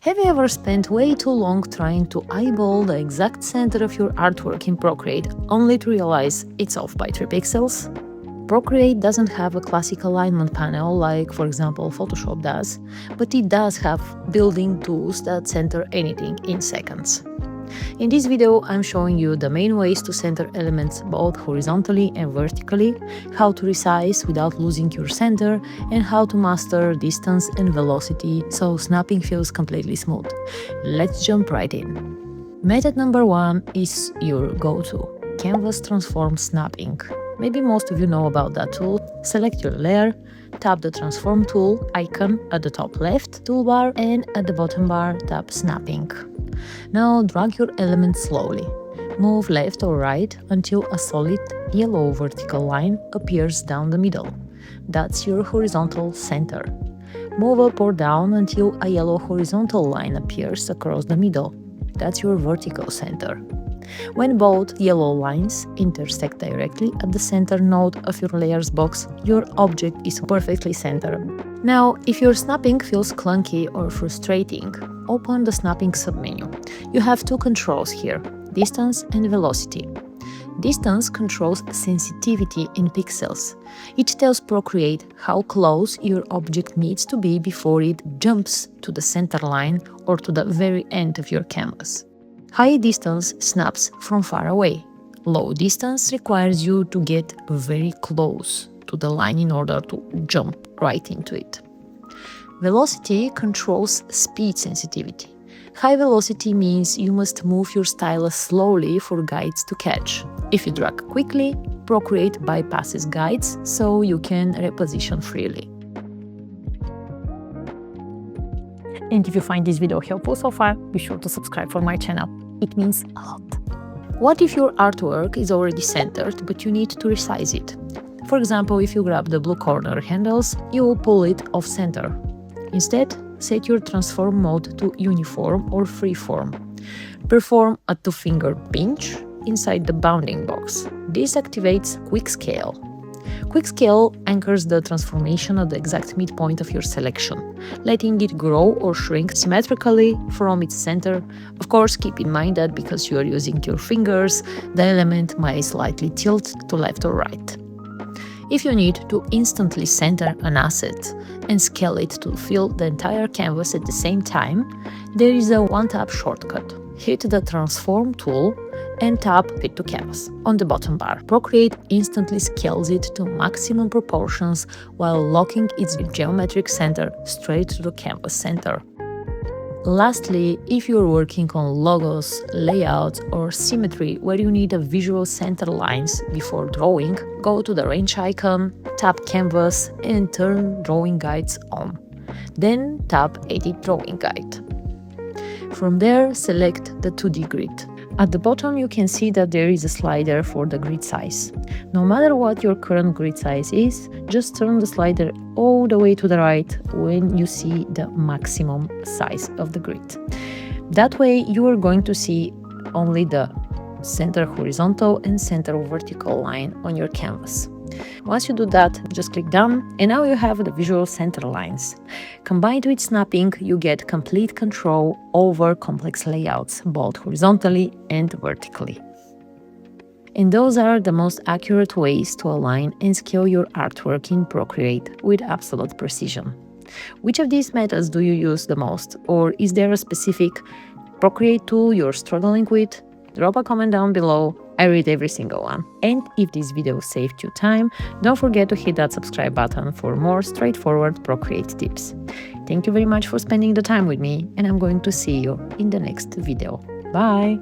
Have you ever spent way too long trying to eyeball the exact center of your artwork in Procreate only to realize it's off by 3 pixels? Procreate doesn't have a classic alignment panel like, for example, Photoshop does, but it does have built-in tools that center anything in seconds. In this video, I'm showing you the main ways to center elements both horizontally and vertically, how to resize without losing your center, and how to master distance and velocity so snapping feels completely smooth. Let's jump right in. Method number 1 is your go-to, Canvas Transform Snapping. Maybe most of you know about that tool. Select your layer, tap the Transform tool icon at the top left toolbar, and at the bottom bar tap Snapping. Now drag your element slowly. Move left or right until a solid yellow vertical line appears down the middle. That's your horizontal center. Move up or down until a yellow horizontal line appears across the middle. That's your vertical center. When both yellow lines intersect directly at the center node of your layers box, your object is perfectly centered. Now, if your snapping feels clunky or frustrating, open the snapping submenu. You have 2 controls here, distance and velocity. Distance controls sensitivity in pixels. It tells Procreate how close your object needs to be before it jumps to the center line or to the very end of your canvas. High distance snaps from far away. Low distance requires you to get very close to the line in order to jump right into it. Velocity controls speed sensitivity. High velocity means you must move your stylus slowly for guides to catch. If you drag quickly, Procreate bypasses guides so you can reposition freely. And if you find this video helpful so far, be sure to subscribe for my channel. It means a lot. What if your artwork is already centered, but you need to resize it? For example, if you grab the blue corner handles, you will pull it off center. Instead, set your transform mode to uniform or freeform. Perform a 2-finger pinch inside the bounding box. This activates Quick Scale. Quick Scale anchors the transformation at the exact midpoint of your selection, letting it grow or shrink symmetrically from its center. Of course, keep in mind that because you are using your fingers, the element might slightly tilt to left or right. If you need to instantly center an asset and scale it to fill the entire canvas at the same time, there is a one-tap shortcut. Hit the Transform tool and tap Fit to Canvas. On the bottom bar, Procreate instantly scales it to maximum proportions while locking its geometric center straight to the canvas center. Lastly, if you're working on logos, layouts, or symmetry where you need a visual center lines before drawing, go to the range icon, tap Canvas, and turn Drawing Guides on. Then tap Edit Drawing Guide. From there, select the 2D grid. At the bottom, you can see that there is a slider for the grid size. No matter what your current grid size is, just turn the slider all the way to the right when you see the maximum size of the grid. That way, you are going to see only the center horizontal and center vertical line on your canvas. Once you do that, just click Done, and now you have the visual center lines. Combined with snapping, you get complete control over complex layouts, both horizontally and vertically. And those are the most accurate ways to align and scale your artwork in Procreate with absolute precision. Which of these methods do you use the most, or is there a specific Procreate tool you're struggling with? Drop a comment down below. I read every single one. And if this video saved you time, don't forget to hit that subscribe button for more straightforward Procreate tips. Thank you very much for spending the time with me, and I'm going to see you in the next video. Bye!